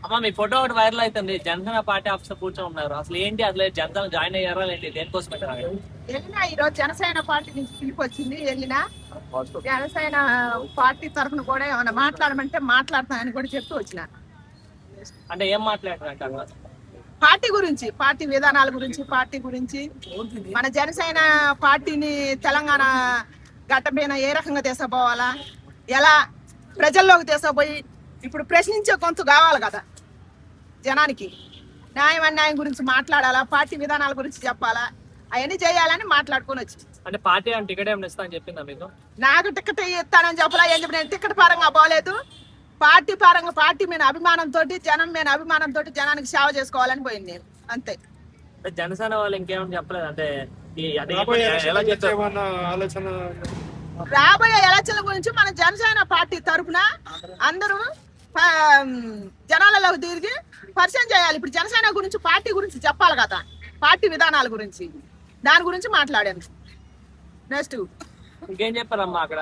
అమ్మా మీ ఫోటో ఒకటి వైరల్ అవుతుంది. జనసేన పార్టీ ఆఫీస్ కూర్చొని ఉన్నారు. అసలు ఏంటి, అసలు జనసేన జాయిన్ అయ్యారా ఏంటి, దేనికోసం వెళ్ళినా ఈరోజు జనసేన పార్టీ నుంచి పిలుపు వచ్చింది. వెళ్ళినా జనసేన పార్టీ తరఫున కూడా ఏమైనా మాట్లాడమంటే మాట్లాడతానని కూడా చెప్తూ వచ్చిన. అంటే ఏం మాట్లాడారు? పార్టీ గురించి, పార్టీ విధానాల గురించి, పార్టీ గురించి మన జనసేన పార్టీని తెలంగాణ గట్ట మీద ఏ రకంగా తీసుకుపోవాలా, ఎలా ప్రజల్లోకి తీసుకుపోయి ఇప్పుడు ప్రశ్నించే కొంత కావాలి కదా జనానికి. న్యాయం అన్యాయం గురించి మాట్లాడాలా, పార్టీ విధానాల గురించి చెప్పాలా, అవన్నీ చేయాలని మాట్లాడుకొని వచ్చింది. అంటే పార్టీ టికెట్ ఏమైనా ఇస్తా అని చెప్పిందా మీకు? నాకు టికెట్ ఇస్తానని చెప్పలా. ఏం చెప్పిన టికెట్ పరంగా పోలేదు. పార్టీ పరంగా పార్టీ మీద అభిమానంతో, జనం మీద అభిమానంతో జనానికి సేవ చేసుకోవాలని పోయింది నేను, అంతే. జనసేన వాళ్ళు ఇంకేమైనా చెప్పలేదు అంటే రాబోయే ఎలక్షన్ల గురించి మన జనసేన పార్టీ తరఫున అందరూ జనాలలో తిరిగి పరిచయం చేయాలి. ఇప్పుడు జనసేన గురించి, పార్టీ గురించి చెప్పాలి కదా, పార్టీ విధానాల గురించి, దాని గురించి మాట్లాడాను. నెక్స్ట్ ఇంకేం చెప్పారమ్మా అక్కడ?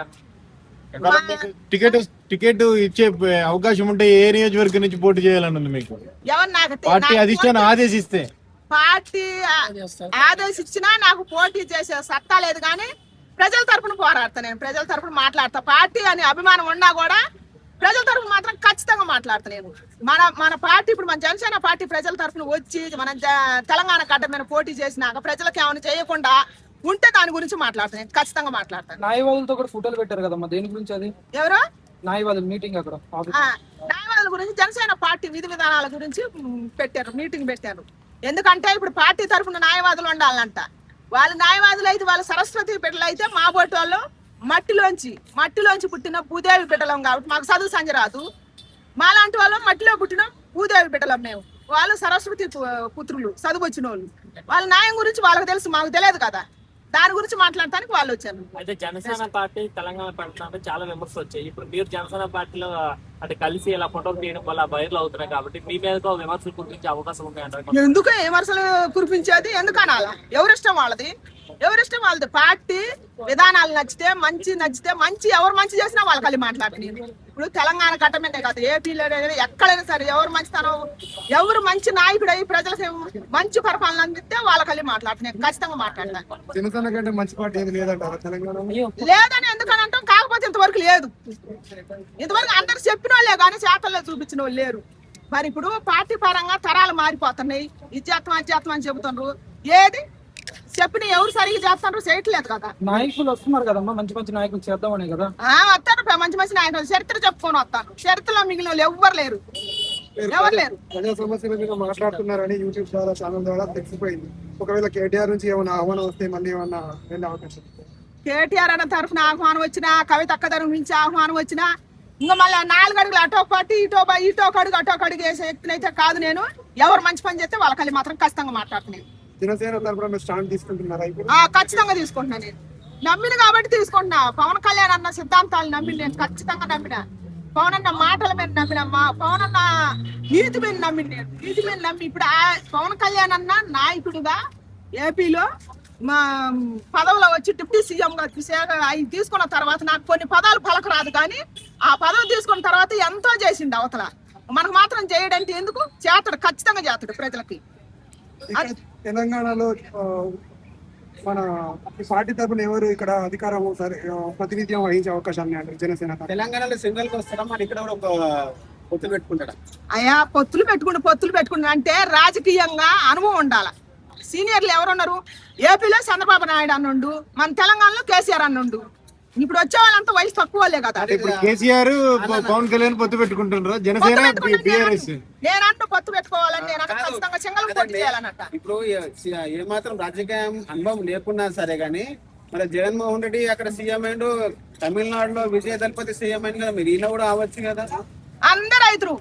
టికెట్ ఇచ్చే అవకాశం ఉంటే ఏ నియోజకవర్గం నుంచి పోటీ చేయాలన్నది మీకు? ఎవరు నాకు పార్టీ అధిష్టానం ఆదేశిస్తే? పార్టీ ఆదేశించినా నాకు పోటీ చేసే సత్తా లేదు, కానీ ప్రజల తరఫున పోరాడతా. నేను ప్రజల తరఫున మాట్లాడతా. పార్టీ అని అభిమానం ఉన్నా కూడా ప్రజల తరఫున మాత్రం ఖచ్చితంగా మాట్లాడతా నేను. మన పార్టీ ఇప్పుడు మన జనసేన పార్టీ ప్రజల తరఫున వచ్చి మన తెలంగాణ గడ్డ మీద పోటీ చేసినాక ప్రజలకు ఏమైనా చేయకుండా ఉంటే దాని గురించి మాట్లాడతాను, నేను ఖచ్చితంగా మాట్లాడతాను. న్యాయవాదులతో కూడా ఫోటోలు పెట్టారు కదమ్మా, దేని గురించి అది? ఎవరు న్యాయవాదులు మీటింగ్ అక్కడ? న్యాయవాదుల గురించి, జనసేన పార్టీ విధి విధానాల గురించి పెట్టారు, మీటింగ్ పెట్టారు. ఎందుకంటే ఇప్పుడు పార్టీ తరఫున న్యాయవాదులు ఉండాలంట. వాళ్ళు న్యాయవాదులు అయితే, వాళ్ళు సరస్వతి బిడ్డలు అయితే, మా బోటి వాళ్ళు మట్టిలోంచి పుట్టిన భూదేవి బిడ్డలం కాబట్టి మాకు చదువు సంజ రాదు. మాలాంటి వాళ్ళు మట్టిలో పుట్టిన భూదేవి బిడ్డలం మేము. వాళ్ళు సరస్వతి పుత్రులు, చదువు వచ్చిన వాళ్ళు. వాళ్ళ న్యాయం గురించి వాళ్ళకి తెలుసు, మాకు తెలియదు కదా. దాని గురించి మాట్లాడటానికి వాళ్ళు వచ్చారు. అయితే జనసేన పార్టీ తెలంగాణ పెడుతున్నప్పుడు చాలా విమర్శలు వచ్చాయి. ఇప్పుడు మీరు జనసేన పార్టీలో అంటే కలిసి ఇలా ఫోటోలు తీయడం వల్ల వైరల్ అవుతున్నాయి కాబట్టి మీ మీద విమర్శలు కురిపించే అవకాశం ఉంటాయంటారు. ఎందుకు విమర్శలు కురిపించేది? ఎందుకు అనాలా? ఎవరిష్టం వాళ్ళది, ఎవరిష్టం వాళ్ళది. పార్టీ విధానాలు నచ్చితే, మంచి ఎవరు మంచి చేసినా వాళ్ళ కలిసి మాట్లాడుతున్నారు. ఇప్పుడు తెలంగాణ ఘట్టమే కాదు, ఏపీలో ఎక్కడైనా సరే ఎవరు మంచితనం, ఎవరు మంచి నాయకుడు అయ్యి ప్రజలకు మంచి పరిపాలన అందిస్తే వాళ్ళ కలిసి మాట్లాడుతున్నారు, ఖచ్చితంగా మాట్లాడతాను. మంచి పార్టీ లేదని ఎందుకని అంటాం? కాకపోతే ఇంతవరకు లేదు. ఇంతవరకు అందరు చెప్పిన వాళ్ళే కానీ చేతల్లో చూపించిన వాళ్ళు లేరు. మరి ఇప్పుడు పార్టీ పరంగా తరాలు మారిపోతున్నాయి. ఇచ్చేత్తం అని చెబుతున్నారు. ఏది చెప్పిన ఎవరు సరిగ్గా చేస్తున్నారు? చేయట్లేదు కదా. నాయకులు వస్తున్నారు కదమ్మా, మంచి నాయకులు చేద్దామనే కదా వస్తారు. మంచి నాయకులు చరిత్ర చెప్పుకొని వస్తాను. చరిత్రలో మిగిలిన వాళ్ళు ఎవరు లేరు. ప్రజా సమస్యల మీద మాట్లాడుతున్నారని యూట్యూబ్ చాలా ఛానల్ ద్వారా తెలిసిపోయింది. ఒకవేళ కేటీఆర్ నుంచి ఏమైనా ఆహ్వానం వస్తే మళ్ళీ ఏమన్నా వెళ్ళే అవకాశం? కేటీఆర్ అన్న తరఫున ఆహ్వానం వచ్చినా, కవిత అక్క తరఫు నుంచి ఆహ్వానం వచ్చినా, ఇంకా మళ్ళీ 4 అడుగులు అటో పాటు ఇటో అడుగు వేసే వ్యక్తిని అయితే కాదు నేను. ఎవరు మంచి పని చేస్తే వాళ్ళ కలిసి మాత్రం ఖచ్చితంగా మాట్లాడుతున్నాను. జనసేన తరఫున స్టాండ్ తీసుకుంటున్నారా? ఖచ్చితంగా తీసుకుంటున్నాను. నేను నమ్మిన కాబట్టి తీసుకుంటున్నా. పవన్ కళ్యాణ్ అన్న సిద్ధాంతాలు నమ్మి నేను ఖచ్చితంగా నమ్మిన. పవన్ అన్న మాటల మీద నమ్మిన, పవన్ అన్న నీతి మీద నమ్మి ఇప్పుడు పవన్ కళ్యాణ్ అన్న నాయకుడిగా ఏపీలో మా పదవిలో వచ్చి డిప్యూటీ సీఎం గా అవి తీసుకున్న తర్వాత నాకు కొన్ని పదాలు పలక రాదు, కానీ ఆ పదవి తీసుకున్న తర్వాత ఎంతో చేసిండు అవతల. మనకు మాత్రం చేయడంటే ఎందుకు? చేస్తాడు, ఖచ్చితంగా చేస్తాడు ప్రజలకి. తెలంగాణలో మన పార్టీ తరఫున ఎవరు ఇక్కడ అధికారం ప్రాతినిధ్యం వహించే అవకాశాన్ని అంటారు? జనసేన తెలంగాణలో సింగల్ గా వస్తారా, మరి ఇక్కడ కూడా ఒక పొత్తులు పెట్టుకుంటారా? అయ్యా పొత్తులు పెట్టుకుంటా అంటే రాజకీయంగా అనుభవం ఉండాలి. సీనియర్లు ఎవరున్నారు? ఏపీలో చంద్రబాబు నాయుడు అన్నుండు, మన తెలంగాణలో కేసీఆర్ అన్నుండు. ఇప్పుడు వచ్చే వాళ్ళంతా వయసు తక్కువ వాళ్ళే కదా. కేసీఆర్ పవన్ కళ్యాణ్ పొత్తు పెట్టుకుంటున్నారు. జనసేన నేనంటూ పొత్తు పెట్టుకోవాలని నేను ఖచ్చితంగా సింగల్ పోటీ చేయాలన్నట్ట. ఇప్పుడు ఏమాత్రం రాజకీయ అనుభవం లేకున్నా సరే గానీ మరి జగన్మోహన్ రెడ్డి అక్కడ సీఎం అయిండు, తమిళనాడులో విజయ దళపతి సీఎం అయింది కదా, మీరు ఈయన కూడా అవ్వచ్చు కదా. అందరు రైతులు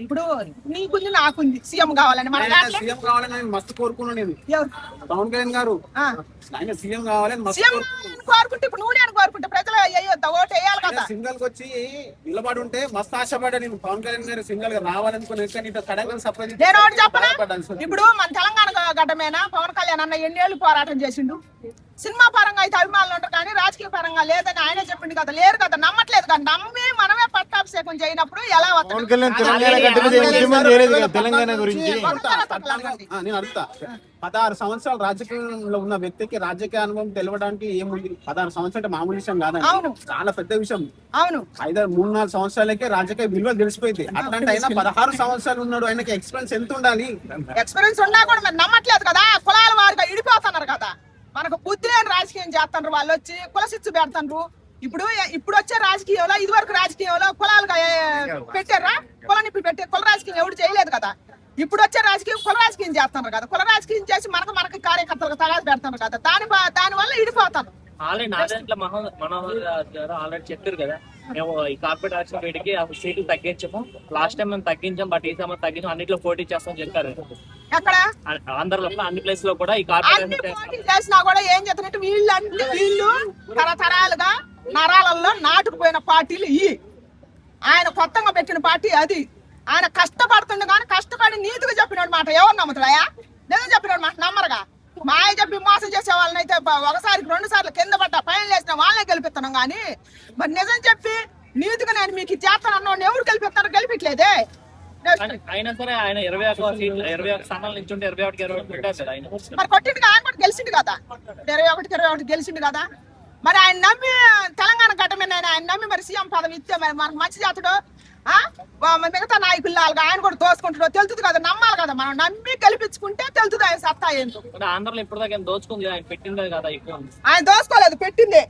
ఇప్పుడు నీకుంది నాకుంది సీఎం కావాలని, సీఎం కావాలని మస్తు కోరుకున్నాను నేను. పవన్ కళ్యాణ్ గారు ఆయన సీఎం కావాలని కోరుకుంటే ఇప్పుడు నువ్వు నేను కోరుకుంటే ప్రజలు ఓటు వేయాలి కదా. సింగల్ కి వచ్చి నిలబడి ఉంటే మస్తు ఆశపడ్డా నేను. పవన్ కళ్యాణ్ గారు సింగల్ గా రావాలనుకుని ఇప్పుడు మన తెలంగాణ గడ్డమేనా పవన్ కళ్యాణ్ అన్న ఎన్నేళ్ళు పోరాటం చేసిండు. సినిమా పరంగా అయితే అభిమానులు ఉంటారు కానీ రాజకీయ పరంగా లేదని ఆయనే చెప్పిండు కదా, లేరు కదా, నమ్మట్లేదు కదా. నమ్మి మనమే పట్టాభిషేకం చేయనప్పుడు ఎలా పవన్ కళ్యాణ్ తెలంగాణ గడ్డ మీద ఉద్యమం చేయలేదు కదా తెలంగాణ గురించి. నేను అడుగుతా 16 సంవత్సరాలు రాజకీయంలో ఉన్న వ్యక్తికి రాజకీయ అనుభవం తెలవడానికి ఏముంది? 16 సంవత్సరాలు అంటే మామూలు విషయం కాదండి, అవును. చాలా పెద్ద విషయం. అవును, 3-4 సంవత్సరాలకే రాజకీయ విలువ తెలిసిపోయింది. అట్లాంటి అయినా 16 సంవత్సరాలు ఉన్నాడు, ఆయనకి ఎక్స్పీరియన్స్ ఎంత ఉండాలి? ఎక్స్పీరియన్స్ ఉన్నా కూడా మరి నమ్మట్లేదు కదా, కులాల వారిగా ఇడిపోతున్నారు కదా. మనకు బుద్ధి లేని రాజకీయం చేస్తున్నారు వాళ్ళు, వచ్చి కులశిచ్చు పెడుతున్నారు. ఇప్పుడు వచ్చే రాజకీయంలో ఇదివరకు రాజకీయంలో కులాలుగా పెట్టారా, కులాన్ని పెట్టే కుల రాజకీయం ఎవరు చేయలేదు కదా. ఇప్పుడు వచ్చే రాజకీయం కుల రాజకీయం చేస్తున్నారు కదా, కుల రాజకీయం చేసి మనకి కార్యకర్తలకు తగాదు పెడుతున్నారు కదా, దాని వల్ల ఇడిపోతారు. ఆల్రెడీ నా దాంట్లో మనోహర్ గారు ఆల్రెడీ చెప్పారు కదా, మేము ఈ కార్పొరేట్ ఎలక్షన్ వీటికి అసలు సీట్లు తగ్గించము, లాస్ట్ టైం మేము తగ్గించాం, బట్ ఈ సమయం తగ్గించాం, అన్నిట్లో పోటీ చేస్తామని చెప్పారు. ఎక్కడ ఆంధ్రలో అన్ని ప్లేస్ లో కూడా ఈ అన్ని కార్పొరేట్ పోటీ చేసినా కూడా ఏం చేస్తున్నట్టు వీళ్ళు తరతరాలుగా నరాలలో నాటుకుపోయిన పార్టీలు ఆయన కొత్తగా పెట్టిన పార్టీ అది. ఆయన కష్టపడుతుండే కానీ కష్టపడి నీతిగా చెప్పినాడు మాట ఎవరు నమ్ముతాడా? నిజం చెప్పినాడు మాట నమ్మరుగా. మాయ చెప్పి మోసం చేసే వాళ్ళని అయితే 1-2 సార్లు కింద పడ్డా పైన లేసిన వాళ్ళనే గెలిపిస్తున్నాం కానీ మరి నిజం చెప్పి నీతిగా నేను మీకు చేస్తాను అన్న ఎవరు గెలిపించలేదే. అయినా సరే ఆయన 21 స్థానాల నుంచి ఉంటే 21కి 21 పెట్టారు కదా ఆయన. మరి కొట్టిండు ఆయన కూడా గెలిచిండు కదా, 21 గెలిచిండు కదా. మరి ఆయన నమ్మి తెలంగాణ గడ్డ మీద ఆయన నమ్మి మరి సీఎం పదవి ఇస్తే మరి మనకు మంచి చేతుడు మిగతా నాయకులు ఆయన కూడా దోసుకుంటాడో తెలుస్తుంది కదా, నమ్మాలి కదా. మనం నమ్మి గెలిపించుకుంటే తెలుస్తుంది ఆయన సత్తా ఏంటో. ఆంధ్రలో ఇప్పుడు దాకా దోచుకుంది, ఆయన పెట్టిందే కదా ఎక్కువ. ఆయన దోచుకోలేదు, పెట్టిందే.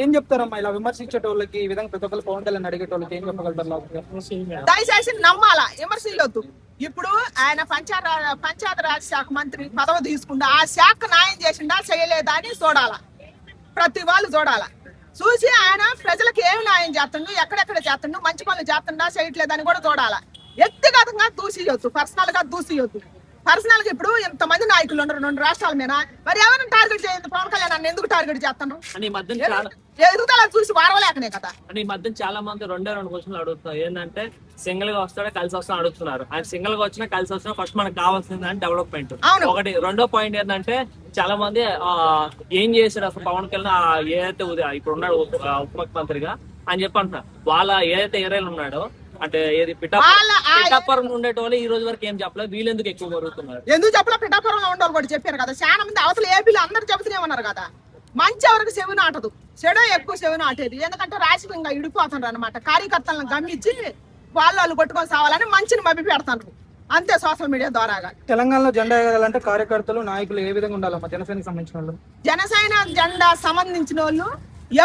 ఏం చెప్తారమ్మా ఇలా విమర్శించేటోళ్ళకి, ఈ విధంగా ప్రతి ఒక్కరు పవన్ కళ్యాణ్ అడిగేటోళ్ళకి ఏం చెప్పగలుగుతారు? దయచేసి నమ్మాలా, విమర్శించొద్దు. ఇప్పుడు ఆయన పంచాయతీ రాజ్ శాఖ మంత్రి పదవి తీసుకుంటా ఆ శాఖ న్యాయం చేసిండా చేయలేదా అని చూడాలా, ప్రతి వాళ్ళు చూడాలా. చూసి ఆయన ప్రజలకు ఏమి న్యాయం చేస్తుండు, ఎక్కడెక్కడ చేస్తుండు, మంచి పనులు చేస్తుండా చేయట్లేదని కూడా చూడాలా. వ్యక్తిగతంగా దూసియొద్దు, పర్సనల్ గా దూసియొద్దు. పర్సనల్ గా ఇప్పుడు ఇంతమంది నాయకులు ఉన్నారు 2 రాష్ట్రాల మీద, మరి ఎవరిని టార్గెట్ చేయండి? పవన్ కళ్యాణ్ నన్ను ఎందుకు టార్గెట్ చేస్తాను? ఎదుగుదల చూసి వారవలేకనే కదా. అంటే ఈ మధ్య చాలా మంది 2 క్వశ్చన్లు అడుగుతున్నారు. ఏంటంటే సింగిల్ గా వస్తాడా కలిసి వస్తా అడుగుతున్నారు. ఆయన సింగిల్ గా వచ్చినా కలిసి వచ్చినా ఫస్ట్ మనకు కావాల్సింది అంటే డెవలప్మెంట్ ఒకటి. రెండో పాయింట్ ఏంటంటే చాలా మంది ఏం చేశారు అసలు పవన్ కళ్యాణ్ ఏదైతే ఇప్పుడు ఉన్నాడు ఉప ముఖ్యమంత్రిగా అని చెప్పి అంటున్నారు. వాళ్ళ ఏదైతే ఏరియాలో ఉన్నాడో అంటే ఏది పిఠాపురం ఉండేటోళ్ళు ఈ రోజు వరకు ఏం చెప్పలేదు, వీళ్ళు ఎందుకు ఎక్కువ జరుగుతున్నారు? ఎందుకు చెప్పలే? పిఠాపురంలో ఉండేవాళ్ళు కూడా చెప్పారు కదా, చాలా మంది అవతల ఏపీలో అందరు చెబుతూనే ఉన్నారు కదా. మంచి ఎవరికి చెవి నాటదు, చెడు ఎక్కువ చెవి నాటేది. ఎందుకంటే రాజకీయంగా ఇడిపోతున్నారు అనమాట. కార్యకర్తలను గమ్మించి వాళ్ళు కొట్టుకొని సావాలని మంచిని మభ్య పెడతారు అంతే, సోషల్ మీడియా ద్వారాగా. తెలంగాణలో జెండా ఎగరాలంటే కార్యకర్తలు నాయకులు ఏ విధంగా ఉండాలమ్మా? జనసేనకి సంబంధించిన వాళ్ళు, జనసేన జెండా సంబంధించిన వాళ్ళు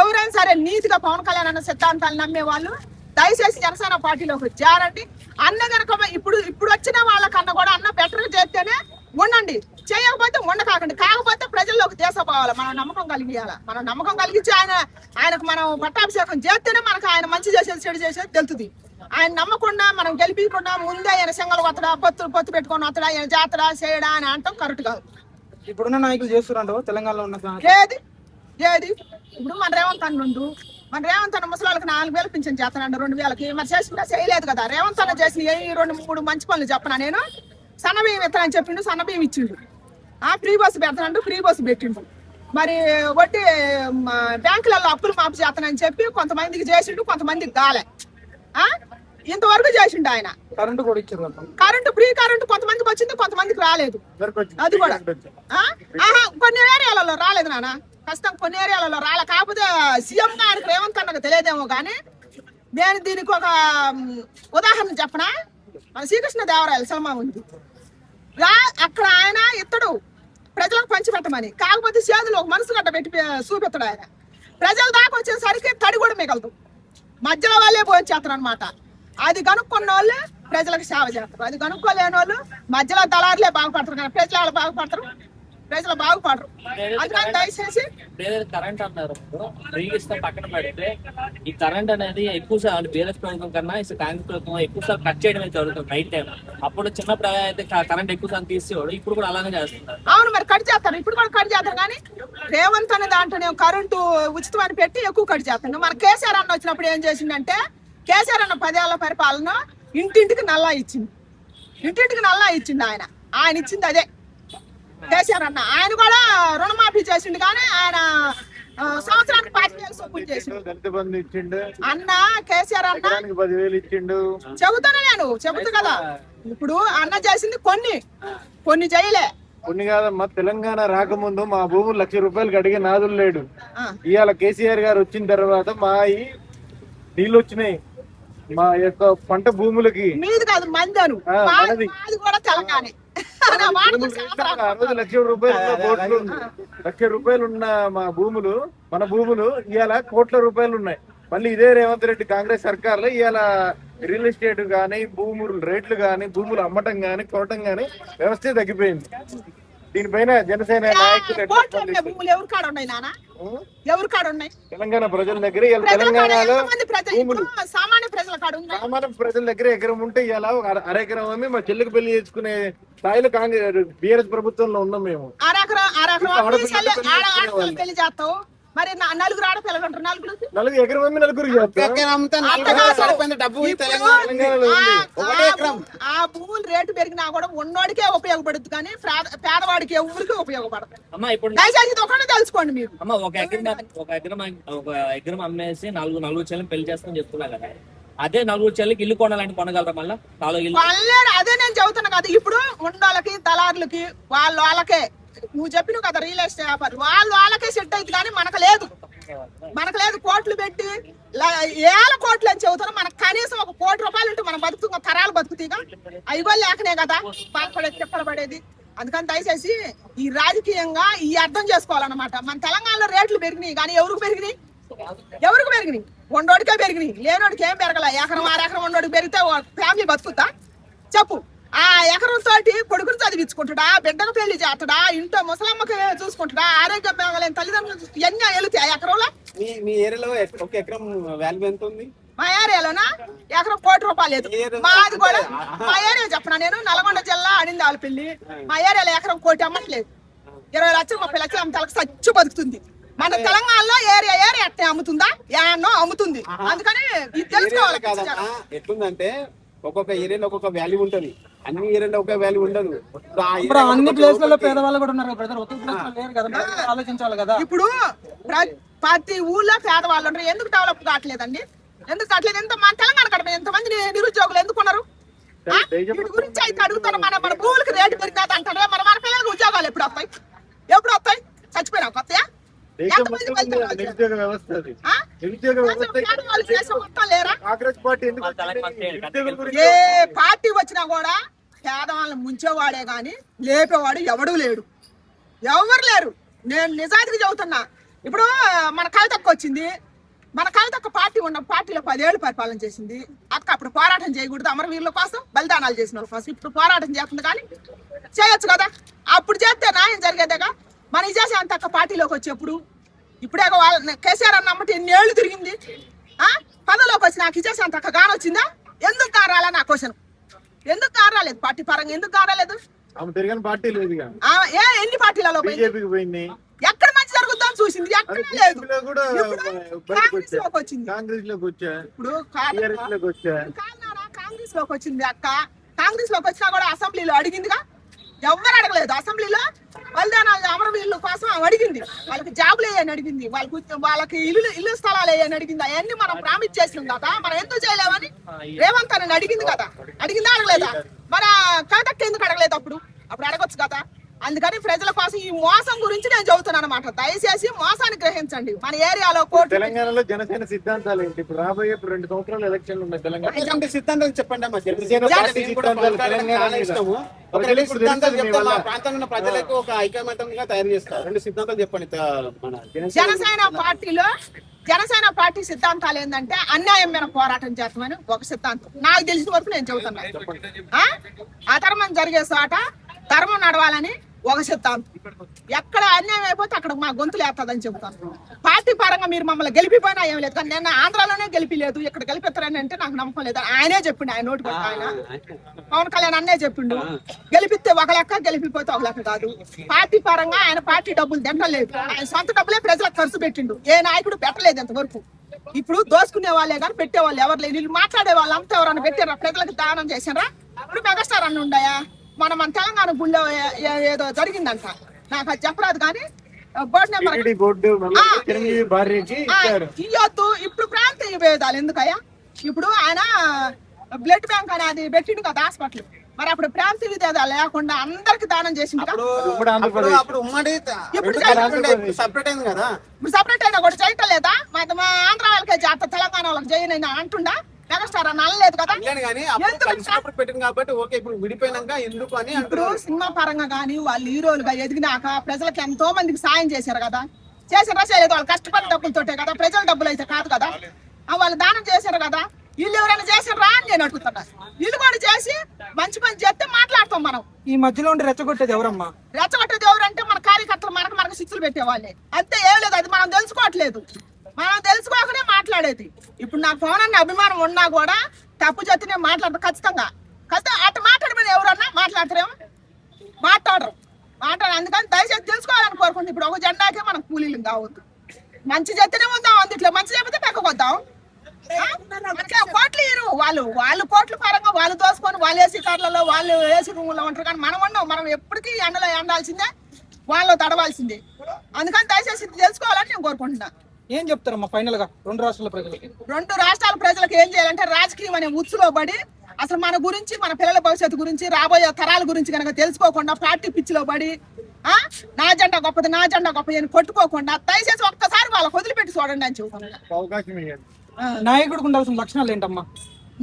ఎవరైనా సరే నీతిగా పవన్ కళ్యాణ్ అన్న సిద్ధాంతాలు నమ్మే వాళ్ళు దయచేసి జనసేన పార్టీలోకి చేరండి. అన్న కనుక ఇప్పుడు వచ్చిన వాళ్ళకన్నా కూడా అన్న బెటర్ చేస్తేనే ఉండండి, చేయకపోతే ఉండకాకండి. కాకపోతే ప్రజల్లోకి తీసుకుపోవాలి, మనం నమ్మకం కలిగియాలి. మనం నమ్మకం కలిగించి ఆయనకు మనం పట్టాభిషేకం చేస్తేనే మనకు ఆయన మంచి చేసేది చెడు చేసేది తెలుస్తుంది. ఆయన నమ్మకుండా మనం గెలిపించకుండా ముందే ఆయన సింగల్ కొత్తడా పొత్తు పెట్టుకొని వత్తడా ఆయన జాతరా చేయడా అని అంటాం కరెక్ట్ కాదు. ఇప్పుడున్న నాయకులు చేస్తున్నారు తెలంగాణలో ఉన్న ఏది ఇప్పుడు మన రేవంత్ అన్న ముసలాళ్ళకి 4,000 పింఛన్ చేస్తానండి 2,000కి. మరి చేసుకుంటా చేయలేదు కదా. రేవంత్ అన్న చేసిన 2-3 మంచి పనులు చెప్పనా నేను? సన్నబియ్యం ఇస్తానని చెప్పిండు, సన్నబియ్యం ఇచ్చిండు. ఫ్రీ బస్సు పెడతానంటూ ఫ్రీ బస్సు పెట్టిండు. మరి వడ్డీ బ్యాంకులలో అప్పులు మాపు చేస్తానని చెప్పి కొంతమందికి చేసిండు, కొంతమందికి గాలే. ఇంతవరకు చేసిండు ఆయన. కరెంటు కూడా ఇచ్చారు, ఫ్రీ కరెంటు కొంతమందికి వచ్చింది, కొంతమందికి రాలేదు. అది కూడా కొన్ని ఏరియాలలో రాలేదు నాన్న, కష్టం కొన్ని ఏరియాలలో రాలే. కాకపోతే సీఎం గారికి రేవంత్ అన్నకు తెలియదేమో కానీ నేను దీనికి ఒక ఉదాహరణ చెప్పనా. మన శ్రీకృష్ణ దేవరాయల సినిమా ఉంది, అక్కడ ఆయన ఇత్తడు ప్రజలకు పంచిపెట్టమని. కాకపోతే చేతులు ఒక మనసు గడ్డ పెట్టి చూపెత్తాడు ఆయన. ప్రజల దాకా వచ్చేసరికి తడి కూడా మిగలదు, మధ్యలో వాళ్ళే పోయించేస్తారు అనమాట. అది కనుక్కున్న వాళ్ళు ప్రజలకు సేవ చేస్తారు, అది కనుక్కోలేని వాళ్ళు మధ్యలో దళారులే బాగుపడతారు కానీ ప్రజలు బాగుపడరు. అందుకని దయచేసి కరెంట్ అన్నారు ఫ్రీ ఇస్తే పక్కన పెడితే ఈ కరెంట్ అనేది ఎక్కువ సార్లు బీఆర్ఎస్ ప్రభుత్వం కన్నా కాంగ్రెస్ ప్రభుత్వం ఎక్కువ సార్లు కట్ చేయడం అయితే జరుగుతుంది నైట్ టైం. అప్పుడు చిన్న ప్రజలు అయితే కరెంట్ ఎక్కువ సార్లు తీసేవాడు, ఇప్పుడు కూడా అలాగే చేస్తున్నారు. అవును, మరి కట్ చేస్తారు, ఇప్పుడు కూడా కట్ చేస్తారు. కానీ రేవంత్ అనే దాంట్లో కరెంటు ఉచితం అని పెట్టి ఎక్కువ కట్ చేస్తాను. మన కేసీఆర్ అన్న వచ్చినప్పుడు ఏం చేసిందంటే, కేసీఆర్ అన్న 10 ఏళ్ల పరిపాలన ఇంటింటికి నల్లా ఇచ్చింది ఆయన ఇచ్చింది అదే. కేసీఆర్ అన్న ఆయన కూడా రుణమాఫీ చేసిండు కానీ ఆయన సంవత్సరానికి 5,000 చొప్పున చేసిండు. దళిత బంధు ఇచ్చిండు, అన్న కేసీఆర్ అన్న ఎకరానికి 10,000 ఇచ్చిండు. చెబుతాను నేను చెబుతా కదా. ఇప్పుడు అన్న చేసింది కొన్ని చేయలే. కొన్ని కాదమ్మా, తెలంగాణ రాకముందు మా భూములు ₹1,00,000 అడిగే నాదులు లేడు. ఆ. ఇవాళ కేసీఆర్ గారు వచ్చిన తర్వాత మా ఈ నీళ్ళు వచ్చినాయి మా యొక్క పంట భూములకి. మీది కాదు మందను ఆ, మనది. మాది కూడా తెలంగాణ. నా మాట ఆ రోజు ₹1,00,000 ఉన్న కోట్లు, ₹1,00,000 ఉన్న మా భూములు, మన భూములు ఇవాళ కోట్ల రూపాయలు ఉన్నాయి. మళ్ళీ ఇదే రేవంత్ రెడ్డి కాంగ్రెస్ సర్కార్లో ఇవాళ రియల్ ఎస్టేట్ గానీ, భూములు రేట్లు గానీ, భూములు అమ్మటం గానీ, కొనటం గానీ వ్యవస్థే తగ్గిపోయింది. దీనిపైన జనసేన నాయకులు ఎట్లా స్పందిస్తారు? భూములు ఎవరి కాడ ఉన్నాయి నాన్న? ఎవరి కాడ ఉన్నాయి? తెలంగాణ ప్రజల దగ్గర ఇవాళ ప్రజల కాడ తెలంగాణలో ఎంతమంది ప్రజలు? భూములు ఇప్పుడు సామాన్య ప్రజల కాడ ఉన్నాయి. సామాన్య ప్రజల దగ్గర ఎకరం ఉంటే ఇలా అరెకరం అమ్మి మా చెల్లికి పెళ్లి చేసుకునే స్థాయిలో కాంగ్రెస్ బీఆర్ఎస్ ప్రభుత్వంలో ఉన్నాం మేము. అరెకరం ఆడపిల్లలు ఆడపిల్లలు పెళ్లి చేస్తావు. మరి నలుగురు ఆడపిల్లలు అంటారు. నలుగురు ఎకరం అమ్మి నలుగురు చేస్తారు. డబ్బు ఇప్పుడు తెలంగాణలో ఉంది. ఆ భూముల రేటు పెరిగినా కూడా ఉన్నోడికే ఉపయోగపడుతుంది కానీ పేదవాడికి ఎవరికి ఉపయోగపడదు. అమ్మా ఇప్పుడు దయచేసి ఇది ఒకటే తెలుసుకోండి మీరు. అమ్మ ఒక ఎకరం అమ్మేసి నలుగురు చెల్లిని పెళ్లి చేస్తామని చెప్తున్నా కదా. అదే 4 చెల్లికి ఇల్లు కొనాలంటే కొనగలరా? మళ్ళీ 4 ఇల్లు వాళ్ళే అదే నేను చెబుతున్నా కదా. ఇప్పుడు ఉన్నోళ్ళకి దళారులకి వాళ్ళకే నువ్వు చెప్పిన కదా రియల్ ఎస్టేట్ వ్యాపారం వాళ్ళకే సెట్ అయింది కానీ మనకు లేదు. కోట్లు పెట్టి ఏళ్ళ కోట్లు అని చెబుతున్నా. మనకు కనీసం ₹1 కోటి ఉంటే మనం బతుకుతున్న తరాలు బతుకుతీగా అవి కూడా లేకనే కదా బాధపడేది చెప్పబడేది. అందుకని దయచేసి ఈ రాజకీయంగా ఈ అర్థం చేసుకోవాలన్నమాట. మన తెలంగాణలో రేట్లు పెరిగినాయి కానీ ఎవరికి పెరిగినాయి? వండోడికే పెరిగినాయి. లేనోడికి ఏం పెరగల. ఎకరం 6 ఎకరం వండోడికి పెరిగితే ఫ్యామిలీ బతుకుతా చెప్పు. ఆ ఎకరం తోటి కొడుకుని చదివించుకుంటాడా, బిడ్డకు పెళ్లి చేస్తాడా, ఇంట్లో ముసలమ్మకి చూసుకుంటాడా, ఆరోగ్యం పెరగలేని తల్లిదండ్రులు ఎన్ని వెళుతాయి ఆ ఎకరంలో? మీ ఏరియాలో ఒక ఎకరం వాల్యూ ఎంత ఉంది? మా ఏరియాలోనా ఎకరం ₹1 లేదు. మాది కూడా మా ఏరియా చెప్పనా నేను నల్గొండ జిల్లా అనిందాలపల్లి. మా ఏరియాలో ఎకరం ₹1 అమ్మట్లేదు. 20 లక్షలు 30 లక్షలు అమ్మతాలకు సచ్చు బతుకుతుంది. మన తెలంగాణలో ఏరియా ఎట్లా అమ్ముతుందా? యాన్నో అమ్ముతుంది. అందుకని ఇది తెలుసుకోవాలి. ఎట్లుందంటే ఒక్కొక్క ఏరియాలో ఒక్కొక్క వాల్యూ ఉంటది. అన్ని ఏరియాలో ఒక వాల్యూ ఉండదు. అన్ని ప్లేస్లలో పేదవాళ్ళు కూడా ఉన్నారు బ్రదర్. ఒక్క ప్లేస్ లో లేరు కదా, ఆలోచించాలి కదా. ఇప్పుడు ప్రతి ఊళ్ళో పేదవాళ్ళు ఉంటారు. ఎందుకు డెవలప్ కావట్లేదండి? ఎందుకు కావట్లేదు? మన తెలంగాణ కడప ఎంతమంది నిరుద్యోగులు ఎందుకున్నారు? వీటి గురించి అయితే అడుగుతారు. మన భూములకి రేటు పెరిగినది అంటారు. మన పిల్లలకు ఉద్యోగాలు ఎప్పుడు వస్తాయి? చచ్చిపోయినా కొత్తయా? నిరుద్యోగ వ్యవస్థ అది. నిరుద్యోగ వ్యవస్థ కాంగ్రెస్ పార్టీ ఎందుకు ఏ పార్టీ వచ్చినా కూడా పేదవాళ్ళని ముంచేవాడే గాని లేపేవాడు ఎవరు లేరు. నేను నిజానికి చెబుతున్నా. ఇప్పుడు మన కవితక్క వచ్చింది. మన కవితక్క పార్టీ ఉన్న పార్టీలో 10 ఏళ్ళు పరిపాలన చేసింది. అక్క అప్పుడు పోరాటం చేయకూడదు? అమరవీరుల కోసం, బలిదానాలు చేసిన వాళ్ళ కోసం. ఇప్పుడు పోరాటం చేస్తుంది కానీ చేయొచ్చు కదా. అప్పుడు చేస్తే న్యాయం జరిగేదేగా. మన విజయశాంతి అక్క పార్టీలోకి వచ్చేప్పుడు ఇప్పుడే కేసీఆర్ అన్నమ్మటి ఎన్ని ఏళ్ళు తిరిగింది. పదవిలోకి వచ్చి నాకు విజయశాంతి అక్క గానొచ్చిందా? ఎందుకు గారాలా నా క్వశ్చన్. ఎందుకు గారాలేదు? పార్టీ పరంగా ఎందుకు గారాలేదు? పార్టీ లేదు. ఎన్ని పార్టీలలో పోయింది? ఎక్కడ మంచి జరుగుతుందని చూసింది? ఎక్కడ లేదు. కాంగ్రెస్ లోకి వచ్చా. ఇప్పుడు కాంగ్రెస్ లోకి వచ్చింది అక్క. కాంగ్రెస్ లోకి వచ్చినా కూడా అసెంబ్లీలో అడిగిందిగా. ఎవరు అడగలేదు. అసెంబ్లీలో బలిదానాలు అమరవీరుల కోసం అడిగింది. వాళ్ళకి జాబులు వేయని అడిగింది. వాళ్ళకి ఇల్లు స్థలాలు వేయని అడిగింది. అవన్నీ మనం ప్రామిస్ చేసినాం కదా. మనం ఎందుకు చేయలేమని రేవంత్ అని అడిగింది కదా. అడిగిందా అడగలేదా? మన కవితక్క ఎందుకు అడగలేదు? అప్పుడు అడగొచ్చు కదా. అందుకని ప్రజల కోసం ఈ మోసం గురించి నేను చెబుతున్నాను అనమాట. దయచేసి మోసాన్ని గ్రహించండి. మన ఏరియాలో తెలంగాణలో జనసేన సిద్ధాంతాలు ఏంటి? ఇప్పుడు రాబోయే 2 సంవత్సరాలు ఎలక్షన్లు ఉన్నాయి తెలంగాణ. సిద్ధాంతాలు చెప్పండి అమ్మా. ప్రాంతంలో ఉన్న ప్రజలకు ఒక ఐకమత్యంగా తయారు చేస్తారు. 2 సిద్ధాంతాలు చెప్పండి. జనసేన పార్టీ సిద్ధాంతాలు ఏంటంటే అన్యాయం మీద పోరాటం చేస్తామని ఒక సిద్ధాంతం. నాకు తెలిసిన వరకు నేను చెబుతున్నాను. అధర్మం జరిగే చోట ధర్మం నడవాలని ఒక సిద్ధాంతం. ఎక్కడ అన్యాయం అయిపోతే అక్కడ మా గొంతులు వేస్తుందని చెబుతాను. పార్టీ పరంగా మీరు మమ్మల్ని గెలిపిపోయినా ఏం లేదు. కానీ నేను ఆంధ్రాలోనే గెలిపిలేదు, ఇక్కడ గెలిపిస్తారని అంటే నాకు నమ్మకం లేదు. ఆయనే చెప్పిండు. ఆయన నోటి ఆయన పవన్ కళ్యాణ్ అన్నే చెప్పిండు. గెలిపిస్తే ఒక లెక్క, గెలిపిపోతే ఒక లెక్క కాదు. పార్టీ పరంగా ఆయన పార్టీ డబ్బులు తింటలేదు. ఆయన సొంత డబ్బులే ప్రజలకు ఖర్చు పెట్టిండు. ఏ నాయకుడు పెట్టలేదు ఎంతవరకు. ఇప్పుడు దోసుకునే వాళ్ళే కానీ పెట్టేవాళ్ళు ఎవరు లేదు. వీళ్ళు మాట్లాడే వాళ్ళు అంతా ఎవరన్నా పెట్టారా? ప్రజలకు దానం చేశారా? ఇప్పుడు మెగాస్టార్ అన్న ఉన్నాయా? మన తెలంగాణ గుళ్ళో ఏదో జరిగిందంట, నాకు అది చెప్పరాదు కానీ board number TTD board Chiranjeevi భార్యకి ఇచ్చారు. ఇయ్యొద్దు. ఇప్పుడు ప్రాంతీయ భేదాలు ఎందుకయ్యా? ఇప్పుడు ఆయన బ్లడ్ బ్యాంక్ అనేది పెట్టిండు కదా హాస్పిటల్, మరి అప్పుడు ప్రాంతీయ భేదాలు లేకుండా అందరికి దానం చేసింది కదా. అప్పుడు ఉమ్మడి సపరేట్ అయింది కదా. ఇప్పుడు సపరేట్ అయినా కూడా చేయటం లేదా? మా ఆంధ్ర వాళ్ళకే చేస్తా, తెలంగాణ వాళ్ళకి చేయనైనా అంటుండా మెగాస్టార్ అని అనలేదు కదా. పెట్టింది కాబట్టి ఓకే, ఇప్పుడు విడిపోయినాక ఎందుకు అని ఇప్పుడు సినిమా పరంగా కానీ వాళ్ళు హీరోలుగా ఎదిగినాక ప్రజలకు ఎంతో మందికి సాయం చేశారు కదా. చేసారా చేయలేదు? వాళ్ళు కష్టపడి డబ్బులతోటే కదా, ప్రజల డబ్బులు అయితే కాదు కదా. వాళ్ళు దానం చేశారు కదా. వీళ్ళు ఎవరైనా చేశారా అని నేను అడుగుతున్నా. వీళ్ళు కూడా చేసి మంచి పని చేస్తే మాట్లాడతాం మనం. ఈ మధ్యలో ఉండి రెచ్చగొట్టేది ఎవరమ్మా? రెచ్చగొట్టేది ఎవరంటే మన కార్యకర్తలు మనకు శిక్షలు పెట్టేవాళ్ళే. అంతే, ఏం లేదు. అది మనం తెలుసుకోవట్లేదు. మనం తెలుసుకోకనే మాట్లాడేది. ఇప్పుడు నాకు పవన్ అన్న అభిమానం ఉన్నా కూడా తప్పు చేస్తేనే మాట్లాడతారు ఖచ్చితంగా. అట్లా మాట్లాడమని ఎవరన్నా మాట్లాడతారేమో? మాట్లాడరు. అందుకని దయచేసి తెలుసుకోవాలని కోరుకుంటుంది. ఇప్పుడు ఒక జెండాకే మనం కూలీలు కావద్దు. మంచి చేస్తేనే ఉందాం, అందుట్లో మంచి చెప్పితే పెక్కకొద్దాం. కోట్లు ఇరు వాళ్ళు కోట్ల పరంగా వాళ్ళు దోసుకొని వాళ్ళు ఏసీ కార్లలో వాళ్ళు ఏసీ రూముల్లో ఉంటారు. కానీ మనం ఉన్నాం, మనం ఎప్పటికీ ఎండలో ఎండాల్సిందే, వాళ్ళు తడవాల్సిందే. అందుకని దయచేసి తెలుసుకోవాలని నేను కోరుకుంటున్నా. ఏం చెప్తారమ్మా ఫైనల్ గా రెండు రాష్ట్రాల ప్రజలకి? రెండు రాష్ట్రాల ప్రజలకు ఏం చేయాలంటే రాజకీయం అనే ఉచ్చులో పడి అసలు మన గురించి, మన పిల్లల భవిష్యత్తు గురించి, రాబోయే తరాల గురించి కనుక తెలుసుకోకుండా పార్టీ పిచ్చిలో పడి నా జెండా గొప్పది, నా జెండా గొప్పది అని కొట్టుకోకుండా దయచేసి ఒక్కసారి వాళ్ళకి వదిలిపెట్టి చూడండి అని చెబుతున్నా. అవకాశం ఇవ్వండి. నాయకుడికి ఉండాల్సిన లక్షణాలు ఏంటమ్మా?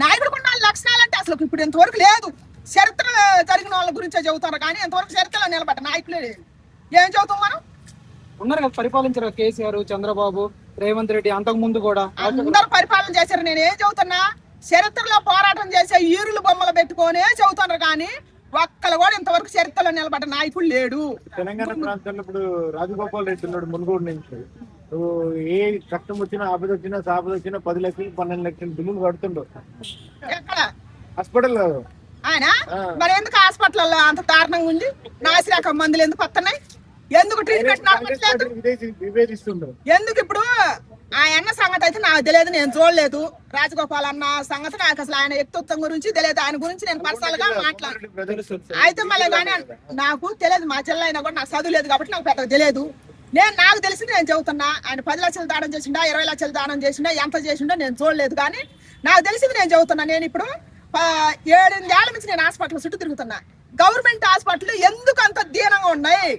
నాయకుడికి ఉండాలి లక్షణాలు అంటే అసలు ఇప్పుడు ఇంతవరకు లేదు. చరిత్ర జరిగిన వాళ్ళ గురించే చెబుతారు కానీ ఇంతవరకు చరిత్రలో నిలబడ్డ నాయకులే లేదు. ఏం చెబుతాం మనం? ఉన్నారు కదా పరిపాలించారు కేసీఆర్, చంద్రబాబు, రేవంత్ రెడ్డి, అంతకు ముందు కూడా అందరూ పరిపాలన చేశారు. నేను ఏం చెబుతున్నా, చరిత్రలో పోరాటం చేసే ఈరులు బొమ్మలు పెట్టుకోనే చెబుతున్నారు కానీ ఒక్కళ్ళు కూడా ఇంతవరకు చరిత్రలో నిలబడ్డ నాయకుడు లేడు. తెలంగాణ ప్రాంతంలో ఇప్పుడు రాజగోపాల్ రెడ్డి ఉన్నాడు మునుగోడు నుంచి. ఏ కష్టం వచ్చినా, ఆపద వచ్చినా, సాపద వచ్చినా 10 లక్షలు 12 లక్షలు బిల్లులు కడుతుండవు. ఎక్కడ హాస్పిటల్ ఆయన మరి ఎందుకు హాస్పిటల్లో అంత దారుణంగా ఉంది? నాసిరకం మందులు ఎందుకు వస్తున్నాయి? ఎందుకు ట్రీట్మెంట్ నడవట్లేదు? విభేదిస్తుండవు ఎందుకు? ఇప్పుడు ఆ అన్న సంగతి అయితే నాకు తెలియదు, నేను చూడలేదు. రాజగోపాల్ అన్న సంగతి నాకు అసలు ఆయన వ్యక్తిత్వం గురించి తెలియదు. ఆయన గురించి నేను పర్సనల్ గా మాట్లాడు అయితే మళ్ళీ కానీ నాకు తెలియదు. మా జిల్లా అయినా కూడా నాకు చదువు లేదు కాబట్టి నాకు పెద్దగా తెలియదు. నాకు తెలిసింది నేను చెబుతున్నా. ఆయన 10 లక్షలు దానం చేసిండా, 20 లక్షలు దానం చేసిండా, ఎంత చేసిండో నేను చూడలేదు కానీ నాకు తెలిసింది నేను చెబుతున్నా. నేను ఇప్పుడు 7-8 ఏళ్ల నుంచి నేను హాస్పిటల్ చుట్టూ తిరుగుతున్నా. గవర్నమెంట్ హాస్పిటల్ ఎందుకు అంత దీనంగా ఉన్నాయి?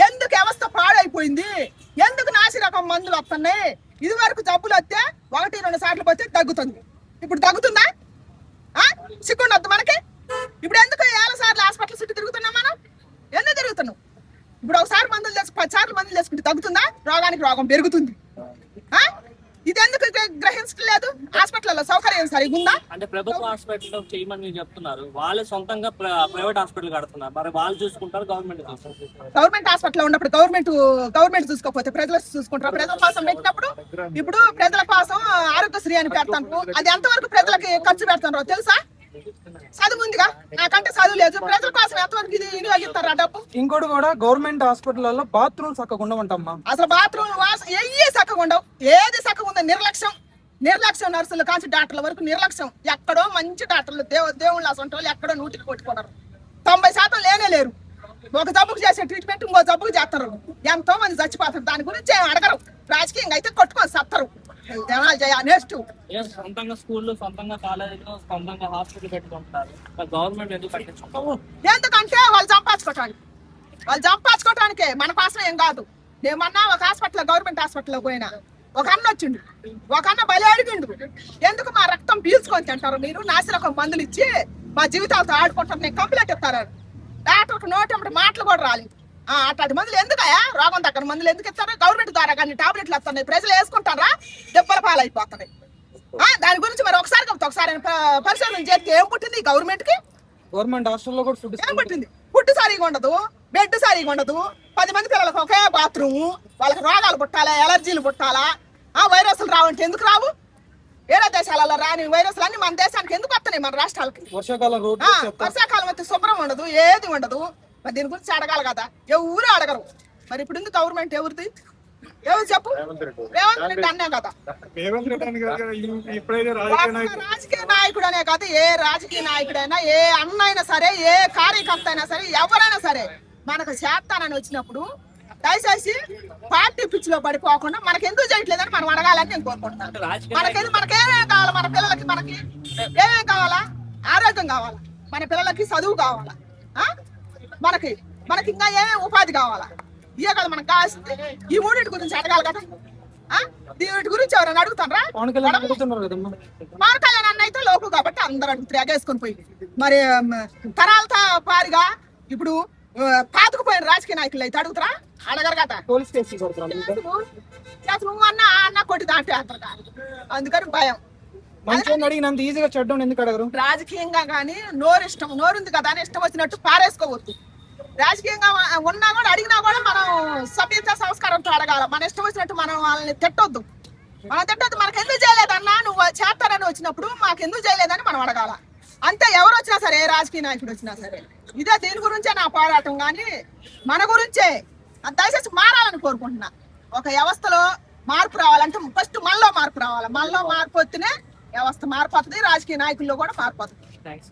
ఎందుకు వ్యవస్థ పాడైపోయింది? ఎందుకు నాసిరకం మందులు వస్తున్నాయి? ఇది వరకు జబ్బులు వస్తే 1-2 సార్లు పోతే తగ్గుతుంది. ఇప్పుడు తగ్గుతుందా? సిగ్గుండొద్దు మనకి. ఇప్పుడు ఎందుకు 7 సార్లు హాస్పిటల్ చుట్టూ తిరుగుతున్నాం మనం? ఎందుకు తిరుగుతున్నాం? ఇప్పుడు ఒకసారి మందులు 10 సార్లు మందులు వేసుకుంటే తగ్గుతుందా? రోగానికి రోగం పెరుగుతుంది. ఇది ఎందుకు గ్రహించలేదు? హాస్పిటల్లో సౌకర్యం సరిగా ఉందా? అంటే ప్రభుత్వ హాస్పిటల్లో చేయమని మీరు చెప్తున్నారు, వాళ్ళు సొంతంగా ప్రైవేట్ హాస్పిటల్ కడుతున్నారు. మరి వాళ్ళు చూసుకుంటారు, గవర్నమెంట్ గవర్నమెంట్ హాస్పిటల్లో ఉన్నప్పుడు గవర్నమెంట్ చూసుకోకపోతే ప్రజలు చూసుకుంటారు. ప్రజల కోసం పెట్టినప్పుడు ఇప్పుడు ప్రజల కోసం ఆరోగ్యశ్రీ అని పెడతాను. అది ఎంతవరకు ప్రజలకి ఖర్చు పెడతారో తెలుసా? చదువు ఉందిగా, నాకంటే చదువు లేదు. ప్రజల కోసం ఎంతవరకు ఇది వినియోగిస్తారు ఆ డబ్బు? ఇంకోటి కూడా గవర్నమెంట్ హాస్పిటల్లో బాత్రూమ్ చక్కగా ఉండమంటమ్మా. అసలు బాత్రూమ్ ఏ చక్కగా ఉండవు. ఏది చక్కగా ఉందో నిర్లక్ష్యం నర్సులు కాంచి డాక్టర్ల వరకు నిర్లక్ష్యం. ఎక్కడో మంచి డాక్టర్లు దేవుళ్ళు అసంటి వాళ్ళు ఎక్కడో 100కి కొట్టుకున్నారు. 90% లేనే లేరు. ఒక జబ్బుకు చేసే ట్రీట్మెంట్ ఇంకో జబ్బుకు చేస్తారు. ఎంతో మంది చచ్చిపోతారు. దాని గురించి ఏం అడగరు. రాజకీయంగా అయితే కొట్టుకొని సత్తరు. నెక్స్ట్ సొంతంగా స్కూళ్ళు, సొంతంగా కాలేజీలు, సొంతంగా హాస్పిటల్ పెట్టుకుంటారు. గవర్నమెంట్ ఎందుకు పట్టించుకుంటారు? ఎందుకంటే వాళ్ళు చంపాచుకోవటానికే, మన కోసం ఏం కాదు. నేమన్నా ఒక హాస్పిటల్, గవర్నమెంట్ హాస్పిటల్లో పోయినా ఒక అన్న వచ్చిండు, ఒక అన్న బలి అడిగిండు. ఎందుకు మా రక్తం పీల్చుకొని తింటారు మీరు? నాసిరకం మందులు ఇచ్చి మా జీవితాలతో ఆడుకుంటారు. నేను కంప్లైంట్ ఇస్తారు. డాక్టర్కి నోటి మాటలు కూడా రాలేదు. అట్లాంటి మందులు ఎందుకయా? రోగం దగ్గర మందులు ఎందుకు ఇస్తారు? గవర్నమెంట్ ద్వారా కానీ టాబ్లెట్లు వస్తున్నాయి, ప్రజలు వేసుకుంటారా? దెబ్బల పాలైపోతున్నాయి. దాని గురించి మరి ఒకసారి పరిశోధన చేస్తే ఏం పుట్టింది గవర్నమెంట్ కి? గవర్నమెంట్ హాస్టల్లో కూడా ఫుడ్ ఏం పుట్టింది? ఫుడ్ సరిగా ఉండదు, బెడ్ సరిగా ఉండదు. 10 మంది పిల్లలకు ఒకే బాత్రూమ్. వాళ్ళకి రోగాలు పుట్టాలా, ఎలర్జీలు పుట్టాలా? వైరస్లు రావంటే ఎందుకు రావు? వేరే దేశాలలో రాని వైరస్లు అన్ని మన దేశానికి ఎందుకు వస్తున్నాయి? మన రాష్ట్రాలకి వర్షాకాలం అయితే శుభ్రం ఉండదు, ఏది ఉండదు. మరి దీని గురించి అడగాలి కదా, ఎవరు అడగరు. మరి ఇప్పుడు గవర్నమెంట్ ఎవరిది? ఎవరు చెప్పు? రేవంత్ రెడ్డి రేవంత్ రెడ్డి అన్నే కదా. రేవంత్ రెడ్డి అని కాదు కదా, ఇప్పుడైతే రాజకీయ ఒక్క నాయకుడు రాజకీయ నాయకుడు అనే కాదు, ఏ రాజకీయ నాయకుడైనా, ఏ అన్న అయినా సరే, ఏ కార్యకర్త అయినా సరే, ఎవరైనా సరే మనకు చేస్తానని వచ్చినప్పుడు దయచేసి పార్టీ పిచ్చిలో పడిపోకుండా మనకి ఎందుకు చేయట్లేదని మనం అడగాలని నేను కోరుకుంటున్నాను. మనకేమేం కావాలా? మన పిల్లలకి మనకి ఏమేం కావాలా? ఆరోగ్యం కావాలా, మన పిల్లలకి చదువు కావాలా, మనకి మనకి ఇంకా ఏమేమి ఉపాధి కావాలా, ఇవే కదా మనకు కావాల్సింది. ఈ మూడింటి గురించి అడగాలి కదా. దీని గురించి ఎవరైనా అడుగుతారా? పవన్ కళ్యాణ్ అడుగుతున్నారు కదమ్మా. పవన్ కళ్యాణ్ అన్న అయితే లోకు కాబట్టి అందరు అడుగుతారు ఎగేసుకొని పోయి. మరి తరాలతో పారిగా ఇప్పుడు పాతుకుపోయిన రాజకీయ నాయకులు అయితే అడుగుతారా? అడగరు కదా. పోలీస్ స్టేషన్ కొడుతున్నారు. నువ్వు అన్న అన్న కొట్టి దాంట్లో అందుకని భయం. మంచిగా అడిగినంత ఈజీగా చెడ్డం ఎందుకు అడగరు? రాజకీయంగా కానీ నోరుంది కదా అని ఇష్టం వచ్చినట్టు పారేసుకోవద్దు. రాజకీయంగా ఉన్నా కూడా అడిగినా కూడా మనం సభ్యత సంస్కారంతో అడగాల. మన ఇష్టం వచ్చినట్టు మనం వాళ్ళని తిట్టొద్దు. మనకు ఎందుకు చేయలేదన్నా, నువ్వు చేస్తారని వచ్చినప్పుడు మాకు ఎందుకు చేయలేదని మనం అడగాల. అంతే, ఎవరు వచ్చినా సరే, ఏ రాజకీయ నాయకుడు వచ్చినా సరే. ఇదే దీని గురించే నా పోరాటం, కానీ మన గురించే. దయచేసి మారాలని కోరుకుంటున్నా. ఒక వ్యవస్థలో మార్పు రావాలంటే ఫస్ట్ మనలో మార్పు రావాలి. మనలో మార్పు వస్తేనే వ్యవస్థ మారిపోతుంది, రాజకీయ నాయకుల్లో కూడా మారిపోతుంది. థ్యాంక్స్.